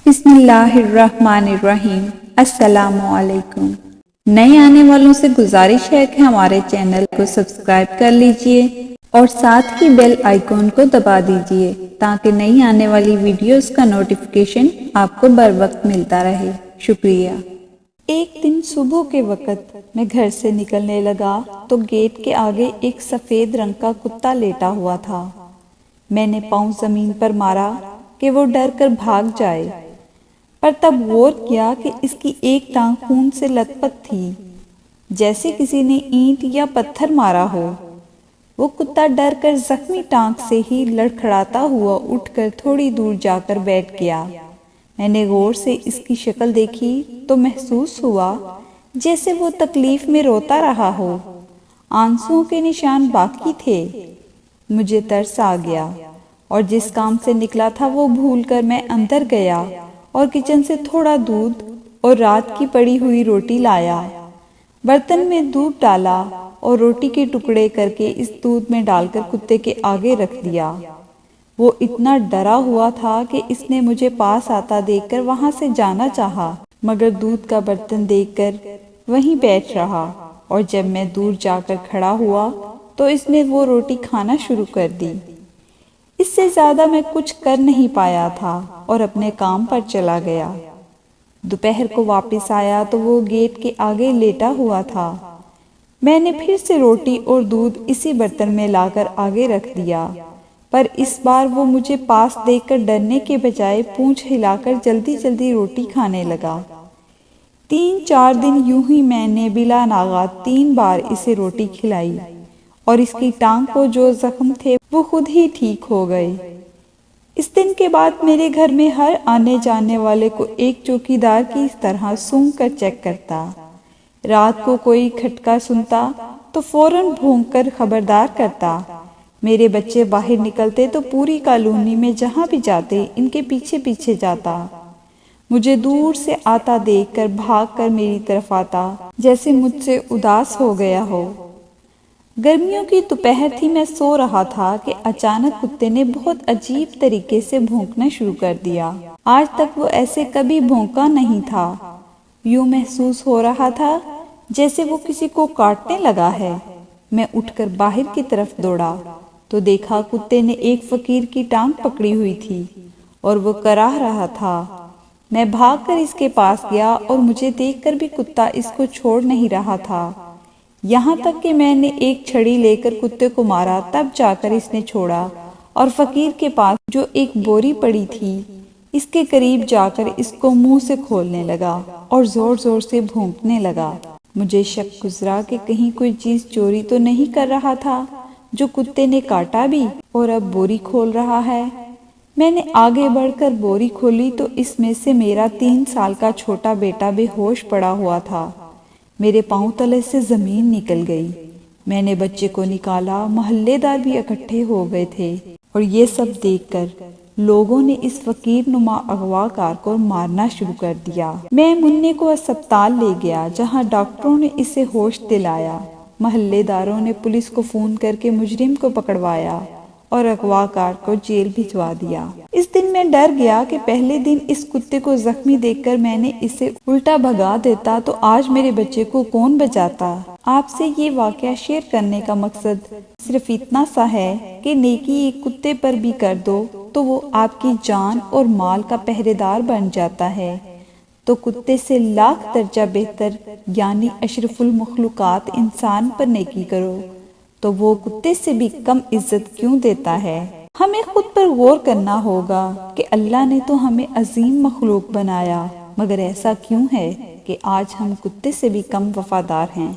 بسم اللہ الرحمن الرحیم۔ السلام علیکم۔ نئے آنے والوں سے گزارش ہے کہ ہمارے چینل کو سبسکرائب کر لیجئے اور ساتھ ہی بیل آئیکن کو دبا دیجئے تاکہ نئی آنے والی ویڈیوز کا نوٹیفیکیشن آپ کو بر وقت ملتا رہے۔ شکریہ۔ ایک دن صبح کے وقت میں گھر سے نکلنے لگا تو گیٹ کے آگے ایک سفید رنگ کا کتا لیٹا ہوا تھا۔ میں نے پاؤں زمین پر مارا کہ وہ ڈر کر بھاگ جائے، پر تب غور کیا کہ اس کی ایک ٹانگ خون سے لت پت تھی، جیسے کسی نے اینٹ یا پتھر مارا ہو۔ وہ کتا ڈر کر زخمی ٹانگ سے ہی لڑکھڑاتا ہوا اٹھ کر تھوڑی دور جا کر بیٹھ گیا۔ میں نے غور سے اس کی شکل دیکھی تو محسوس ہوا جیسے وہ تکلیف میں روتا رہا ہو۔ آنسوؤں کے نشان باقی تھے۔ مجھے ترس آ گیا اور جس کام سے نکلا تھا وہ بھول کر میں اندر گیا اور کچن سے تھوڑا دودھ اور رات کی پڑی ہوئی روٹی لایا۔ برتن میں دودھ ڈالا اور روٹی کے ٹکڑے کر کے اس دودھ میں ڈال کر کتے کے آگے رکھ دیا۔ وہ اتنا ڈرا ہوا تھا کہ اس نے مجھے پاس آتا دیکھ کر وہاں سے جانا چاہا، مگر دودھ کا برتن دیکھ کر وہیں بیٹھ رہا، اور جب میں دور جا کر کھڑا ہوا تو اس نے وہ روٹی کھانا شروع کر دی۔ اس سے زیادہ میں کچھ کر نہیں پایا تھا اور اپنے کام پر چلا گیا۔ دوپہر کو واپس آیا تو وہ گیٹ کے آگے لیٹا ہوا تھا۔ میں نے پھر سے روٹی اور دودھ اسی برتن میں لا کر آگے رکھ دیا، پر اس بار وہ مجھے پاس دیکھ کر ڈرنے کے بجائے پونچھ ہلا کر جلدی جلدی روٹی کھانے لگا۔ 3-4 دن یوں ہی میں نے بلا ناغہ 3 بار اسے روٹی کھلائی اور اس کی ٹانگ کو جو زخم تھے وہ خود ہی ٹھیک ہو گئے۔ اس دن کے بعد میرے گھر میں ہر آنے جانے والے کو ایک چوکیدار کی طرح سونگھ کر چیک کرتا۔ رات کو کوئی کھٹکا سنتا تو فوراً بھونک کر خبردار کرتا۔ میرے بچے باہر نکلتے تو پوری کالونی میں جہاں بھی جاتے ان کے پیچھے پیچھے جاتا۔ مجھے دور سے آتا دیکھ کر بھاگ کر میری طرف آتا، جیسے مجھ سے اداس ہو گیا ہو۔ گرمیوں کی دوپہر تھی، میں سو رہا تھا کہ اچانک کتے نے بہت عجیب طریقے سے بھونکنا شروع کر دیا۔ آج تک وہ ایسے کبھی بھونکا نہیں تھا۔ یوں محسوس ہو رہا تھا جیسے وہ کسی کو کاٹنے لگا ہے۔ میں اٹھ کر باہر کی طرف دوڑا تو دیکھا کتے نے ایک فقیر کی ٹانگ پکڑی ہوئی تھی اور وہ کراہ رہا تھا۔ میں بھاگ کر اس کے پاس گیا اور مجھے دیکھ کر بھی کتا اس کو چھوڑ نہیں رہا تھا، یہاں تک کہ میں نے ایک چھڑی لے کر کتے کو مارا، تب جا کر اس نے چھوڑا اور فقیر کے پاس جو ایک بوری پڑی تھی اس کے قریب جا کر اس کو منہ سے کھولنے لگا اور زور زور سے بھونکنے لگا۔ مجھے شک گزرا کہ کہیں کوئی چیز چوری تو نہیں کر رہا تھا جو کتے نے کاٹا بھی اور اب بوری کھول رہا ہے۔ میں نے آگے بڑھ کر بوری کھولی تو اس میں سے میرا 3 سال کا چھوٹا بیٹا بے ہوش پڑا ہوا تھا۔ میرے پاؤں تلے سے زمین نکل گئی۔ میں نے بچے کو نکالا، محلے دار بھی اکٹھے ہو گئے تھے اور یہ سب دیکھ کر لوگوں نے اس فقیر نما اغوا کار کو مارنا شروع کر دیا۔ میں مننے کو اسپتال لے گیا جہاں ڈاکٹروں نے اسے ہوش دلایا۔ محلے داروں نے پولیس کو فون کر کے مجرم کو پکڑوایا اور اغوا کار کو جیل بھجوا دیا۔ اس دن میں ڈر گیا کہ پہلے دن اس کتے کو زخمی دیکھ کر میں نے اسے الٹا بھگا دیتا تو آج میرے بچے کو کون بچاتا۔ آپ سے یہ واقعہ شیئر کرنے کا مقصد صرف اتنا سا ہے کہ نیکی ایک کتے پر بھی کر دو تو وہ آپ کی جان اور مال کا پہرے دار بن جاتا ہے، تو کتے سے لاکھ درجہ بہتر یعنی اشرف المخلوقات انسان پر نیکی کرو تو وہ کتے سے بھی کم عزت کیوں دیتا ہے۔ ہمیں خود پر غور کرنا ہوگا کہ اللہ نے تو ہمیں عظیم مخلوق بنایا، مگر ایسا کیوں ہے کہ آج ہم کتے سے بھی کم وفادار ہیں۔